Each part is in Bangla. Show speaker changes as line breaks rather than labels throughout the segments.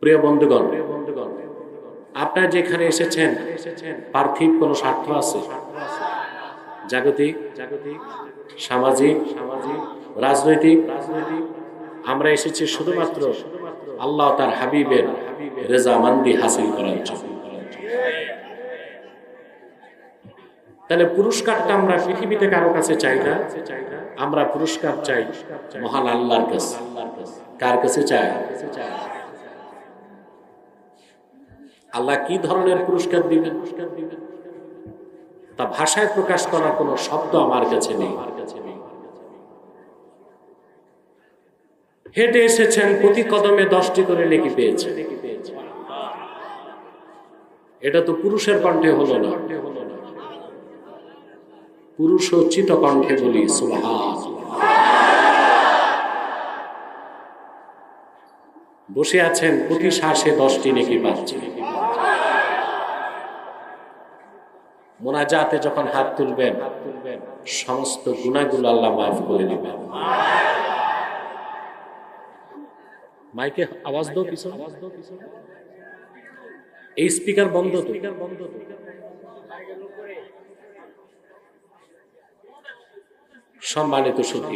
প্রিয় বন্ধুগণ, আপনারা যেখানে এসেছেন পার্থিব কোনো স্বার্থ আছে? জাগতিক, সামাজিক, রাজনৈতিক? আমরা এসেছি শুধুমাত্র আল্লাহ তার হাবিবের রেজামান্দি হাসিল করার জন্য। তাহলে পুরস্কারটা আমরা পৃথিবীতে কারো কাছে চাই না, আমরা পুরস্কার চাই মহান আল্লাহর কাছে। কার কাছে চাই? আল্লাহ কি ধরনের পুরস্কার দিবেন তা ভাষায় প্রকাশ করার কোনো শব্দ আমার কাছে নেই। হেঁটে এসেছেন, প্রতি কদমে 10টি করে নেকি পেয়েছে। এটা তো পুরুষের কণ্ঠে হলো না, পুরুষোচিত কণ্ঠে বলি সুবহানাল্লাহ। বসে আছেন, প্রতি শ্বাসে 10টি নেকি পাচ্ছে। মোনাজাতে যখন হাত তুলবেন, সমস্ত গুনাহগুলো আল্লাহ মাফ করে দিবেন। মাইকে আওয়াজ দাও পিছনে, এই স্পিকার বন্ধ তো। সম্মানিত সুধী,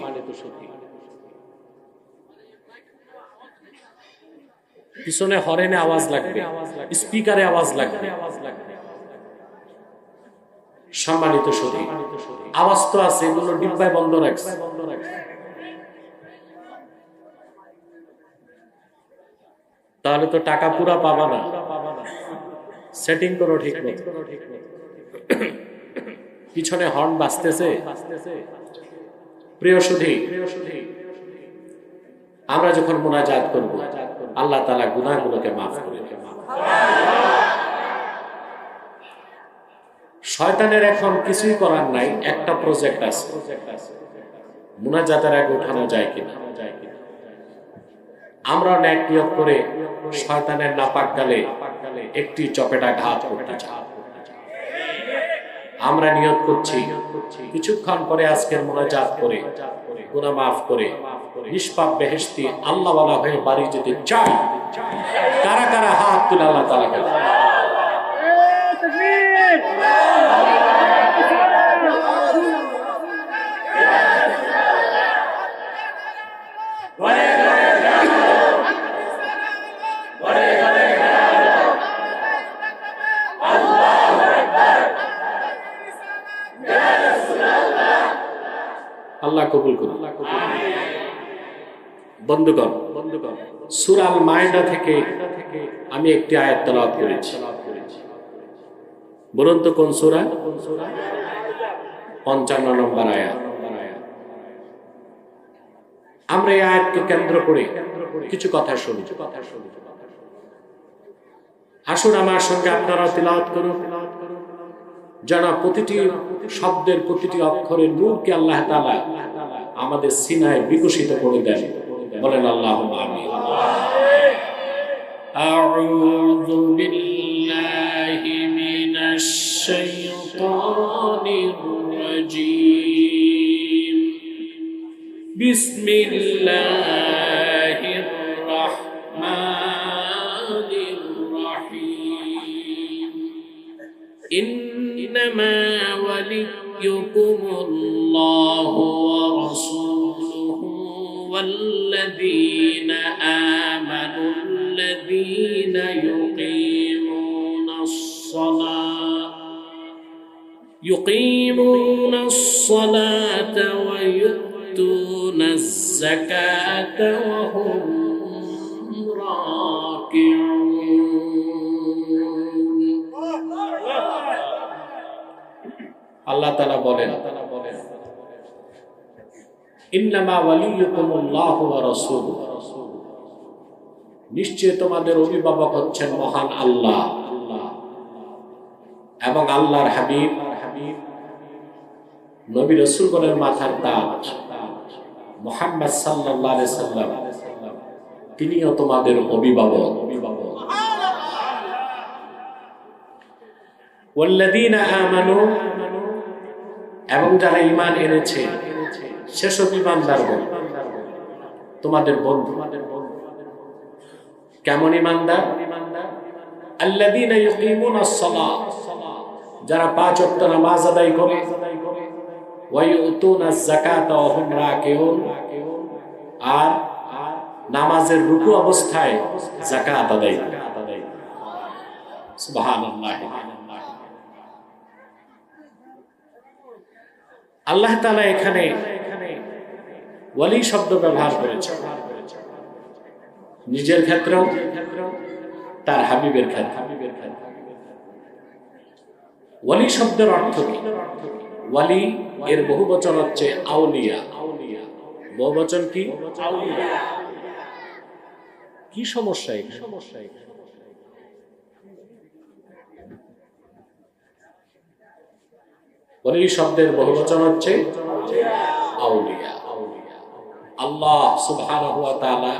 পিছনে হরেনে আওয়াজ লাগবে, স্পিকারে আওয়াজ লাগবে। সম্মানিত সুধী, আওয়াজ তো আছে, এগুলো ডিব্বায় বন্ধ রাখছে। তাহলে তো টাকা পুরা পাবা না, সেটিং করো ঠিক মতো। পিছনে হর্ন বাজতেছে। প্রিয় সুধী, আমরা যখন মুনাজাত করব, আল্লাহ তাআলা গুনাহগুলোকে মাফ করে দেন। শয়তানের এখন কিছুই করার নাই, একটা প্রজেক্ট আছে, মুনাজাতের আগে উঠানো যায় কিনা। আমরা ন্যাক নিয়োগ করে শয়তানের নাপাক গালে একটি চপেটা ঘাত করতে চাই। আমরা নিয়ত করছি কিছুক্ষণ পরে আজকের মুনাজাত করে গুনাহ মাফ করে নিষ্পাপ বেহেশতি আল্লাহওয়ালা হয়ে বাড়ি যেতে চাই। কারা কারা হাত তুলে আল্লাহ তাআলা কে আল্লাহ কবুল করুন। বন্ধুগণ, সূরা আল মায়েদা থেকে আমি একটি আয়াত তেলাওয়াত করেছি। বলুন তো কোন সূরা? 55 নম্বর আয়াত। আমরা এই আয়াতকে কেন্দ্র করে কিছু কথা শুনি। আসুন আমার সঙ্গে আপনারা তেলাওয়াত করুন, যেন প্রতিটি শব্দের, প্রতিটি অক্ষরের নূরকে আল্লাহ তাআলা আমাদের সিনায় বিকশিত করে দেন। বলেন আল্লাহুম্মা আমিন। আউযু বিল্লাহি মিনাশ শাইতানির রাজীম। বিসমিল্লাহির রাহমানির রাহিম। إنما وليكم الله ورسوله والذين آمنوا الذين يقيمون الصلاة ويؤتون الزكاة وهم راكعون। আল্লাহ তাআলা বলেন, ইন্নামা ওয়ালিয়ুকুমুল্লাহু ওয়া রাসূলুহু, নিশ্চয় তোমাদের অভিভাবক হচ্ছেন মহান আল্লাহ এবং আল্লাহর হাবিব নবী রাসূলগণের মাথার তাজ মুহাম্মদ সাল্লাল্লাহু আলাইহি সাল্লাম, তিনিও তোমাদের অভিভাবক। ওয়াল্লাযীনা আমানু, এবং যারা ঈমান এনেছে সেসব ঈমানদারগণ তোমাদের বন্ধু। কেমন ইমানদার? আল্লাযীনা ইউকিমুনাস সালাহ, যারা 5 ওয়াক্ত নামাজ আদায় করে, ওয়া ইউতুনাজ যাকাতা ওয়া হুম রাকিউন, আর নামাজের রুকু অবস্থায় যাকাত আদায় করে। সুবহানাল্লাহ। আল্লাহ তাআলা এখানে ওয়ালি শব্দ ব্যবহার করেছেন, নিজের ক্ষেত্রেও তার হাবিবের ক্ষেত্রে। ওয়ালি শব্দের অর্থ কি? ওয়ালি এর বহুবচন হচ্ছে আউলিয়া। বহুবচন কি? আউলিয়া। কি সমস্যা? ওয়ালি শব্দের বহুবচন হচ্ছে আউলিয়া। আল্লাহ সুবহানাহু ওয়া তাআলা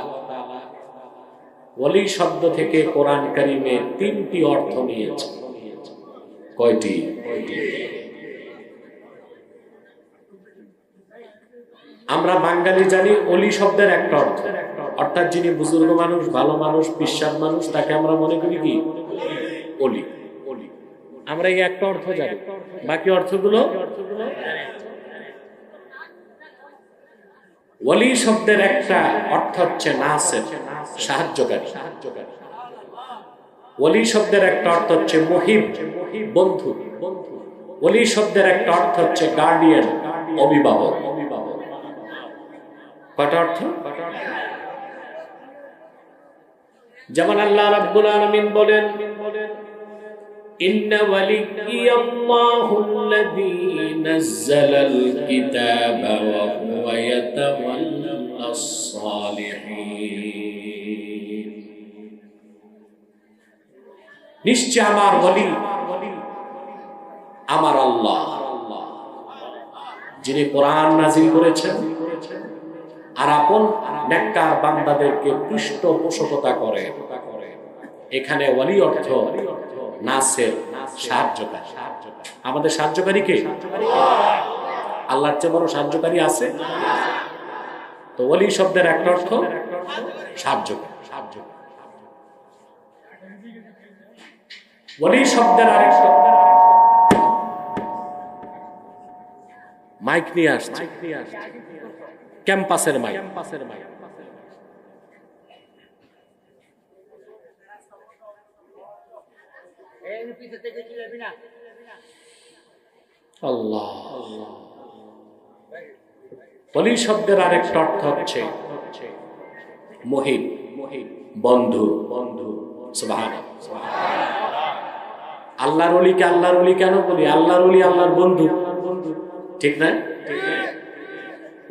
ওয়ালি শব্দ থেকে কোরআন কারীমে 3টি অর্থ নিয়েছেন। কয়টি? আমরা বাঙালি জানি ওলি শব্দের একটা অর্থ, অর্থাৎ যিনি বুজুর্গ মানুষ, ভালো মানুষ, বিশ্বাস মানুষ, তাকে আমরা মনে করি কি? ওলি। আমরা এই একটা অর্থ জানি, বাকি অর্থগুলো। ওলি শব্দের একটা অর্থ হচ্ছে নাসির, সাহায্যকারী। ওলি শব্দের একটা অর্থ হচ্ছে মুহিব, বন্ধু। ওলি শব্দের একটা অর্থ হচ্ছে গার্ডিয়ান, অভিভাবক। কয়টা অর্থ? যেমন আল্লাহ রাব্বুল আলামিন বলেন, ইন্না ওয়ালিয়াল্লাহুল্লাযী নাযালাল কিতাবা ওয়া হুয়া ইয়াতাওয়াল্লাস সালিহিন। নিশ্চয় আমার ওলি আমার আল্লাহ, যিনি কোরআন নাযিল করেছেন আর আপন নেককার বান্দাদেরকে পৃষ্ঠপোষকতা করে। এখানে ওয়ালি অর্থ নাসির, সাহায্যকারী। আমাদের সাহায্যকারী কে? আল্লাহর চেয়ে বড় সাহায্যকারী আছে? তো ওয়ালি শব্দের একটা অর্থ সাহায্যকারী। ওয়ালি শব্দের আরেকটা, মাইক নিয়ে আসছে, ক্যাম্পাসের মাইক। আল্লাহ। ওলি শব্দের আরেকটা অর্থ হচ্ছে মুহিব, বন্ধু। সুবহানাল্লাহ। আল্লাহর ওলিকে আল্লাহর ওলি কেন বলি? আল্লাহর ওলি আল্লাহর বন্ধু, ঠিক না?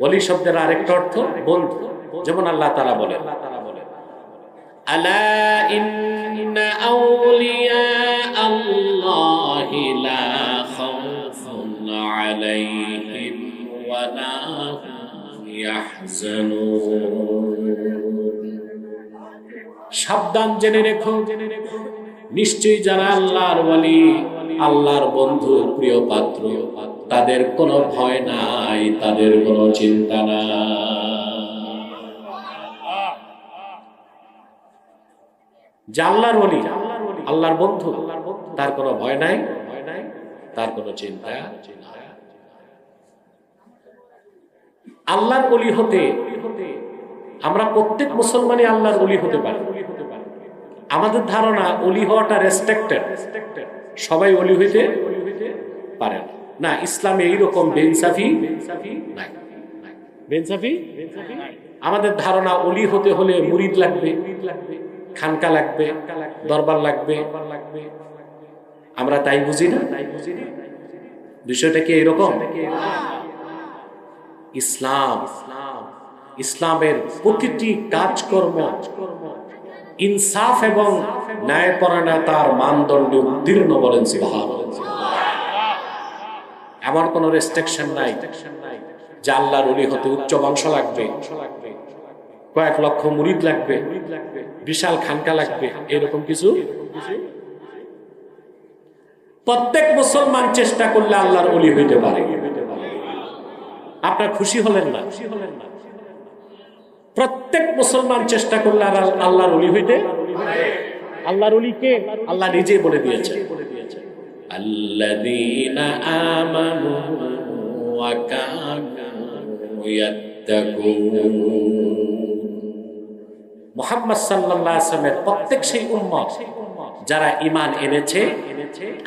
ওলি শব্দের আরেকটা অর্থ বন্ধু। যেমন আল্লাহ তাআলা বলেন, আলা ইন্না আউলিয়া আল্লাহি লা খাউফুন আলাইহিম ওয়া লা হুম ইয়াহজানুন। সাবধান, জেনে রেখো, নিশ্চয়ই যারা আল্লাহর ওয়ালি, আল্লাহর বন্ধু, প্রিয় পাত্র, তাদের কোনো ভয় নাই, তাদের কোনো চিন্তা নাই। যে আল্লাহর ওলি, আল্লাহর বন্ধু, তার কোনো ভয় নাই, তার কোনো চিন্তা। আল্লাহর ওলি হতে আমরা প্রত্যেক মুসলমানই আল্লাহর ওলি হতে পারি। আমাদের ধারণা ওলি হওয়াটা রেস্ট্রিক্টেড, সবাই ওলি হইতে পারে না। ইসলামে এইরকম বেইনসাফি নাই। বেইনসাফি আমাদের ধারণা ওলি হতে হলে মুরিদ লাগবে, খানকা লাগবে, দরবার লাগবে। আমরা তাই বুঝি না। বিষয়টা কি এরকম? ইসলামের প্রতিটি কাজকর্ম ইনসাফ এবং ন্যায়পরায়ণতার মানদণ্ডে উত্তীর্ণ, বলেন সুবহানাল্লাহ। এমন কোন রেস্ট্রিকশন নাই যে আল্লাহর ওলি হতে উচ্চ বংশ লাগবে, কয়েক লক্ষ মুরিদ লাগবে, বিশাল খানকা লাগবে, এরকম কিছু। প্রত্যেক মুসলমান চেষ্টা করলে আল্লাহর ওলি হইতে পারে। আপনার খুশি হলেন না? প্রত্যেক মুসলমান চেষ্টা করলে আল্লাহর ওলি হইতে আল্লাহর ওলি কে? আল্লাহ নিজে বলে দিয়েছেন, আল্লাযীনা আমানু ওয়া কানু ইয়াত্তাকুন। মুহাম্মদ সাল্লাল্লাহু আলাইহি ওয়াসাল্লামের প্রত্যেক সেই উম্মত যারা ঈমান এনেছে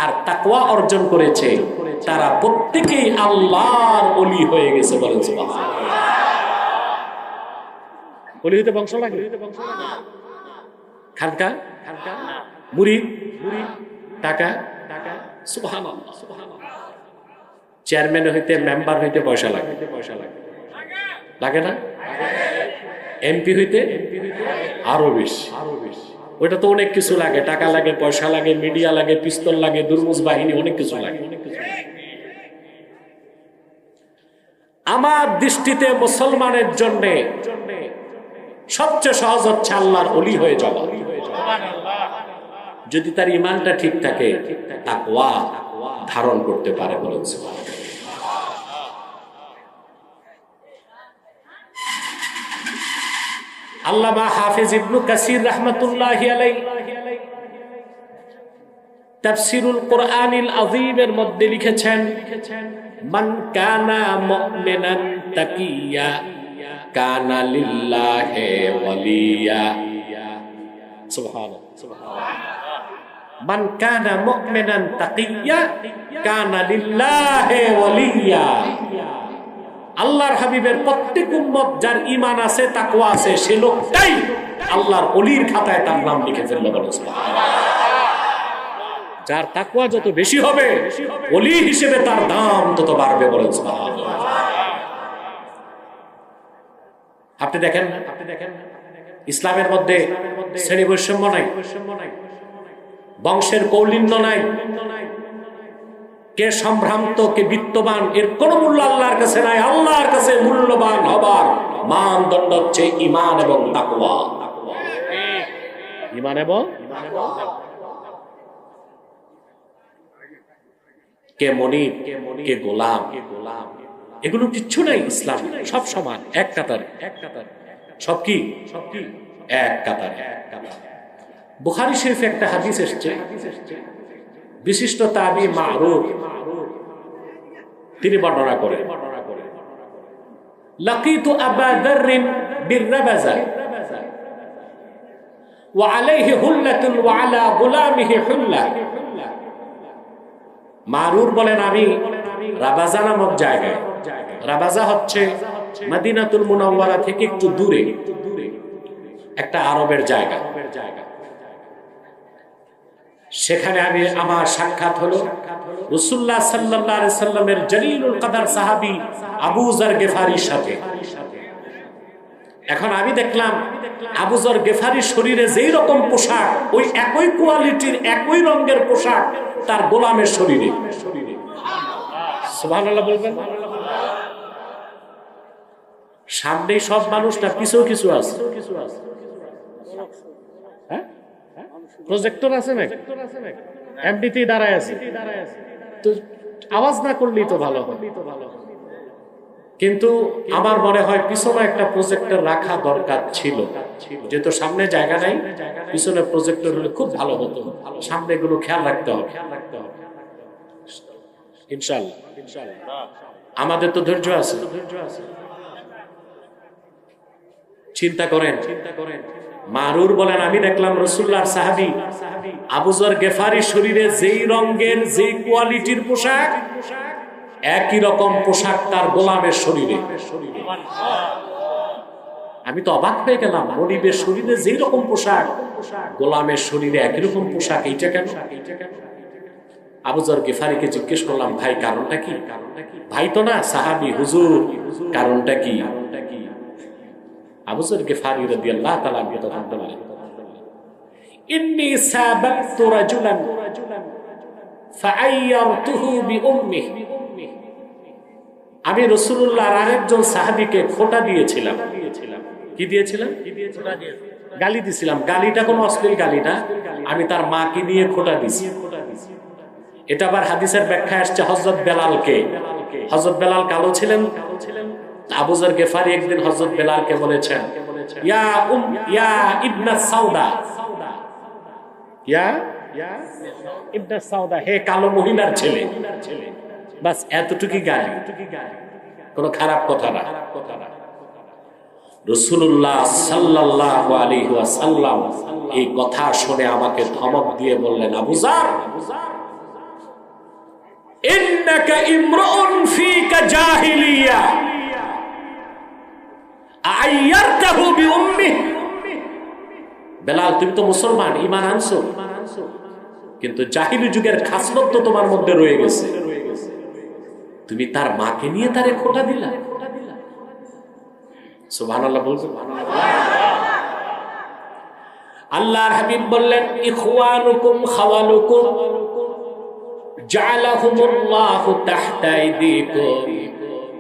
আর তাকওয়া অর্জন করেছে, তারা প্রত্যেকেই আল্লাহর ওলি হয়ে গেছে। বলেন সুবহানাল্লাহ। ওলি হতে বংশ লাগে? খানকা মুরিদ টাকা, সুবহানাল্লাহ। চেয়ারম্যান হইতে, মেম্বার হইতে পয়সা লাগে, লাগে না? এমপি হইতে আরো বেশি। ওইটা তো অনেক কিছু লাগে, টাকা লাগে, পয়সা লাগে, মিডিয়া লাগে, পিস্তল লাগে, দুর্মুজ বাহিনী, অনেক কিছু লাগে। আমার দৃষ্টিতে মুসলমানের জন্য সবচেয়ে সহজ হচ্ছে আল্লাহর ওলি হয়ে যাওয়া, যদি তার ঈমানটা ঠিক থাকে, তাকওয়া ধারণ করতে পারে। বলেন সুবহানাল্লাহ। আল্লামা হাফিজ ইবনে কাসির রাহমাতুল্লাহি আলাইহি তাফসীরুল কুরআনিল আযীমের মধ্যে লিখেছেন, মান কানা মুমিনান তাকিয়া কানা লিল্লাহি ওয়ালিয়া। সুবহানাল্লাহ। মান কানা মুমিনান তাকিয়া কানা লিল্লাহি ওয়ালিয়া। আল্লাহর হাবিবের প্রত্যেক উম্মত যার ঈমান আছে, তাকওয়া আছে, সে লোকটাই আল্লাহর ওলির খাতায় তার নাম লিখে ফেললো। বলেন সুবহানাল্লাহ। যার তাকওয়া যত বেশি হবে, ওলি হিসেবে তার দাম তত বাড়বে। বলেন সুবহানাল্লাহ। আপনি দেখেন ইসলামের মধ্যে শ্রেণী বৈষম্য নাই, বংশের কৌলিন্য নাই, কে সম্ভ্রান্ত কে বিত্তবান এর কোন মূল্য আল্লাহর কাছে নাই। আল্লাহর কাছে মূল্যবান হবার মানদণ্ড হচ্ছে ঈমান এবং তাকওয়া। ঈমান এবং কে মনিব কে গোলাম, এগুলো কিচ্ছু নাই। ইসলাম সব সমান, এক কাতার, সব কি এক কাতার। বুখারী শরীফে একটা হাদিস এসেছে, বিশিষ্ট তাবী মারুফ তিনি বর্ণনা করেন, লাকিতু আবা যাররিন বিররাবাযা ওয়া আলাইহি হুল্লাতুন ওয়া আলা গুলামিহি হুল্লা। মারুফ বলেন, আমি রাবাজা নামক জায়গায়, রাবাজা হচ্ছে মদিনাতুল মুনাওয়ারা থেকে একটু দূরে একটা আরবের জায়গা, সেখানে আমি আমার সাক্ষাৎ হলো রাসূলুল্লাহ সাল্লাল্লাহু আলাইহি সাল্লামের জলিলুল কদর সাহাবী আবু যর গিফারির সাথে। এখন আমি দেখলাম আবু যর গিফারির শরীরে যেই রকম পোশাক, ওই একই কোয়ালিটির একই রঙের পোশাক তার গোলামের শরীরে। সুবহানাল্লাহ বলবেন। সামনে সব মানুষ না, পিছেও কিছু আছে। হ্যাঁ, প্রজেক্টর আছে না, এমডিতে দাঁড়ায় আছে, তো আওয়াজ না করলেই তো ভালো হয়। কিন্তু আমার মনে হয় পিছনে একটা প্রজেক্টর রাখা দরকার ছিল, যেহেতু সামনে জায়গা নাই, পিছনে প্রজেক্টর হলে খুব ভালো হতো। সামনে গুলো খেয়াল রাখতে হবে ইনশাআল্লাহ। আমাদের তো ধৈর্য আছে। চিন্তা করেন, মারুর বলেন, আমি দেখলাম রাসূলুল্লাহর সাহাবী আবু যর গিফারির শরীরে যেই রঙের যেই কোয়ালিটির পোশাক, একই রকম পোশাক তার গোলামের শরীরে। আমি তো অবাক হয়ে গেলাম, মনিবের শরীরে যেই রকম পোশাক, গোলামের শরীরে একই রকম পোশাক, এইটা কেন? আবু যর গিফারিকে জিজ্ঞেস করলাম, ভাই কারণটা কি? ভাই তো না, সাহাবী, হুজুর কারণটা কি? আবু যর গিফারি রাদিয়াল্লাহু তাআলা তখন বললেন, ইন্নী সাবাতু রাজুলান ফাআইয়ারতুহু বিউম্মিহি। আমি রাসূলুল্লাহর আরেকজন সাহাবীকে খোঁটা দিয়েছিলাম। কি দিয়েছিলাম? গালি দিয়েছিলাম। গালিটা কোনো অশ্লীল গালি না, আমি তার মাকে নিয়ে খোঁটা দিয়েছি। এটা আবার হাদিসের ব্যাখ্যা আসছে হযরত বেলালকে। হযরত বেলাল কালো ছিলেন, আবু যর গিফারি একদিন হযরত বেলালকে বলেছেন, ইয়া ইবনা সাউদা, ইয়া ইবনা সাউদা, হে কালো মহিলার ছেলে। বাস এতটুকুই গালি, কোনো খারাপ কথা না। রাসূলুল্লাহ সাল্লাল্লাহু আলাইহি ওয়াসাল্লাম এই কথা শুনে আমাকে ধমক দিয়ে বললেন, আবু যর, ইন্নাকা ইমরুন ফীকা জাহিলিয়া আইয়ারতাহু বিউম্মিহি। বেলাল, তুমি তো মুসলমান, ঈমান আনছো, কিন্তু জাহিলি যুগের খাসলত তো তোমার মধ্যে রয়ে গেছে। তুমি তার মাকে নিয়ে তারে খোঁটা দিলা। সুবহানাল্লাহ বলবেন। আল্লাহর হাবিব বললেন, ইখওয়ানুকুম খাওয়ালুকুম জাআলাহুমুল্লাহু তাহতা আইদিকুম।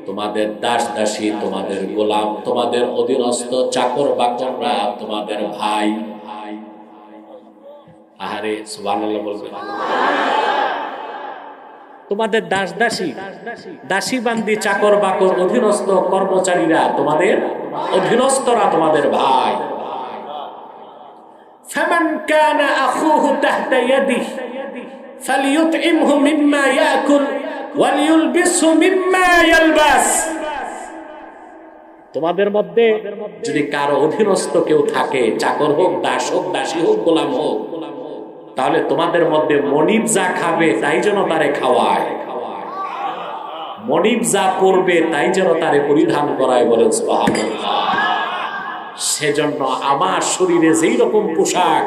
তোমাদের দাস দাসী, তোমাদের গোলাম, তোমাদের অধীনস্থ চাকর বাকররা তোমাদের ভাই। আহারে সুবহানাল্লাহ বলবেন। তোমাদের দাস দাসী, দাসী বান্দি, চাকর বাকর, অধীনস্থ কর্মচারীরা তোমাদের অধীনস্থরা তোমাদের ভাই। ফামান কানা আখুহু তাহতা ইয়াদিহি ফালিয়ুতইমহু মিম্মা ইয়াকুল ওয়ালিয়ুলবিসহু মিম্মা ইয়ালবাস। তোমাদের মধ্যে যদি কারো অধীনস্থ কেউ থাকে, চাকর হোক, দাস হোক, দাসী হোক, গোলাম হোক, তাহলে তোমাদের মধ্যে মনিব যা খাবে তাই যেন তারে খাওয়ায়, মনিব যা পরবে তাই যেন তারে পরিধান করায়। বলেন সুবহানাল্লাহ। সেজন্য আমার শরীরে যেই রকম পোশাক,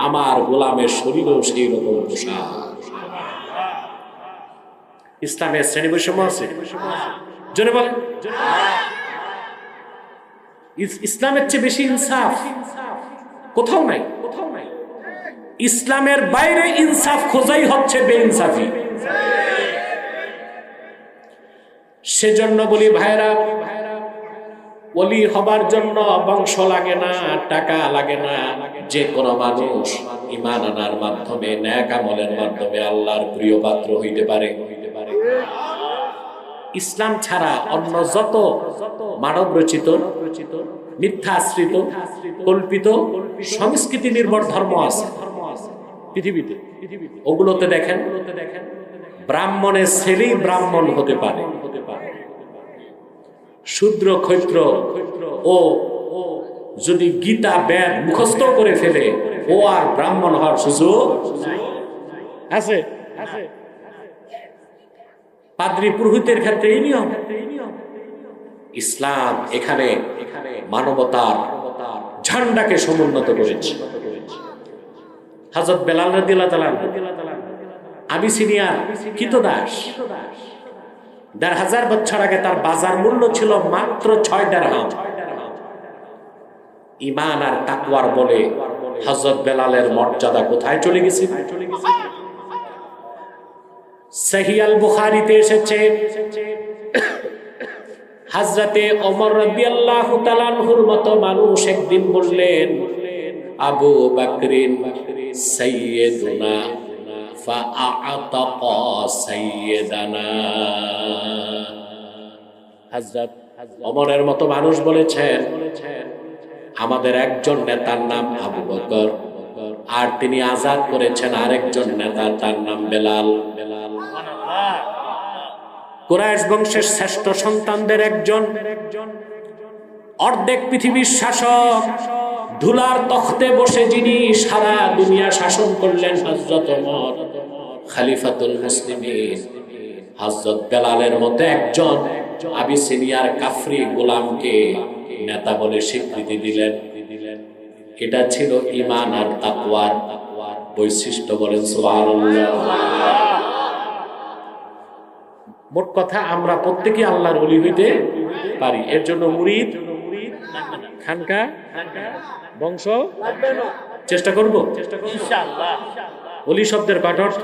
আমার গোলামের শরীরেও সেই রকম পোশাক। ইসলামের শ্রেণী বৈষম্য আছে? জোরে বলেন। ইসলামের চেয়ে বেশি ইনসাফ কোথাও নাই। ইসলামের বাইরে ইনসাফ খোঁজাই হচ্ছে বেইনসাফি। সেজন্য বলি ভাইরা, ওলি হবার জন্য বংশ লাগে না, টাকা লাগে না। যে কোনো মানুষ ঈমান আনার মাধ্যমে, নেক আমলের মাধ্যমে আল্লাহর প্রিয় পাত্র হইতে পারে। ইসলাম ছাড়া অন্য যত মানব রচিত, মিথ্যা আশ্রিত, কল্পিত, সংস্কৃতি নির্ভর ধর্ম আছে পৃথিবীতে, ওগুলোতে দেখেন ব্রাহ্মণের ছেলেই ব্রাহ্মণ হতে পারে, শূদ্র ক্ষত্র ও যদি গীতা বেদ মুখস্থ করে ফেলে, ও আর ব্রাহ্মণ হওয়ার সুযোগ আছে? পাদ্রী পুরোহিতের ক্ষেত্রে এই নিয়ম। ইসলাম এখানে মানবতার ঝান্ডাকে সমুন্নত করেছে। হযরত বেলাল রাদিয়াল্লাহু তাআলা আবিসিনিয়ার কৃতদাস, ১,৫০০ বছর আগে তার বাজার মূল্য ছিল মাত্র ৬ দিরহাম। ঈমান আর তাকওয়ার বলে হযরত বেলালের মর্যাদা কোথায় চলে গেছে? সহিহ আল বুখারীতে এসেছে, হযরতে ওমর রাদিয়াল্লাহু তাআলা আনহুর মতো মানুষ একদিন বললেন, আবু বকরিন সাইয়্যিদুনা ফাআতাকা সাইয়্যিদানা। হযরত ওমরের মতো মানুষ বলেছেন, আমাদের একজন নেতার নাম আবু বকর, আর তিনি আজাদ করেছেন আরেকজন নেতা, তার নাম বেলাল। কুরাইশ বংশের শ্রেষ্ঠ সন্তানদের একজন, অর্ধেক পৃথিবীর শাসক, ধুলার তখতে বসে যিনি সারা দুনিয়া শাসন করলেন, হযরত ওমর খলিফাতুল মুসলিমিন, হযরত বেলালের মতো একজন আবিসিনিয়ার কাফরি গোলামকে নেতা বলে স্বীকৃতি দিলেন। এটা ছিল ঈমান আর তাকওয়ার বৈশিষ্ট্য। বলেন সুবহানাল্লাহ। মোট কথা, আমরা প্রত্যেকে আল্লাহর ওলি হইতে পারি। এর জন্য মুরিদ, খানকা, বংশ চেষ্টা করব ইনশাআল্লাহ। ওলি শব্দের কয়টা অর্থ?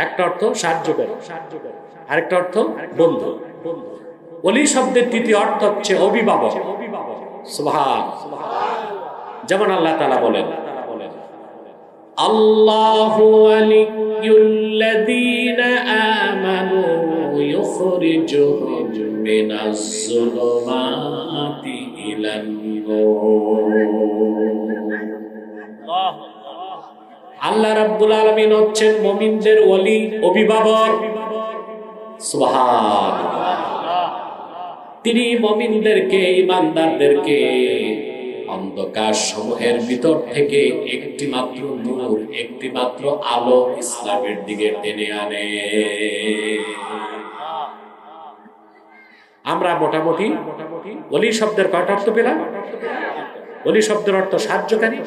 একটা অর্থ সাহায্য করে, আরেকটা অর্থ বন্ধু। ওলি শব্দের তৃতীয় অর্থ হচ্ছে অভিভাবক। সুবহানাল্লাহ। যেমন আল্লাহ তাআলা বলেন, আল্লাহু ওয়ালিয়ুল্লাযীনা আমানু ইউখরিজুহুম মিনাজ যুলুমাতি ইলান নূর। আল্লাহ রাব্বুল আলামিন হচ্ছেন মুমিনদের ওলি, অভিভাবক। সুবহানাল্লাহ। তিনি মুমিনদেরকে, ঈমানদারদেরকে অন্ধকার সমূহের ভিতর থেকে একটি মাত্র নূর, একটি মাত্র আলো ইসলামের দিকে টেনে আনে। আমরা মোটামুটি ওলি শব্দের কয়টা অর্থ পেলাম? ওলি শব্দের অর্থ সাহায্যকারী,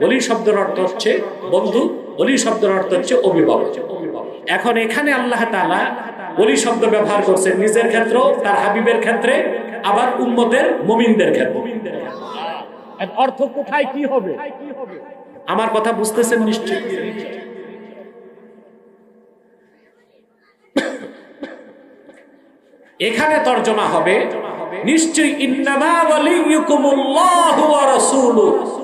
ওলি শব্দের অর্থ হচ্ছে বন্ধু, ওলি শব্দের অর্থ হচ্ছে অভিভাবক। এখন এখানে আল্লাহ তাআলা ওলি শব্দ ব্যবহার করছেন নিজের ক্ষেত্রে, তার হাবিবের ক্ষেত্রে, আবার উম্মতের মুমিনদের ক্ষেত্রে। অর্থ কোথায় কি হবে? আমার কথা বুঝতেছেন নিশ্চয়? এখানে তরজমা হবে নিশ্চয়ই ইন্নামা ওয়ালিয়ুকুমুল্লাহু ওয়া রাসূলুহু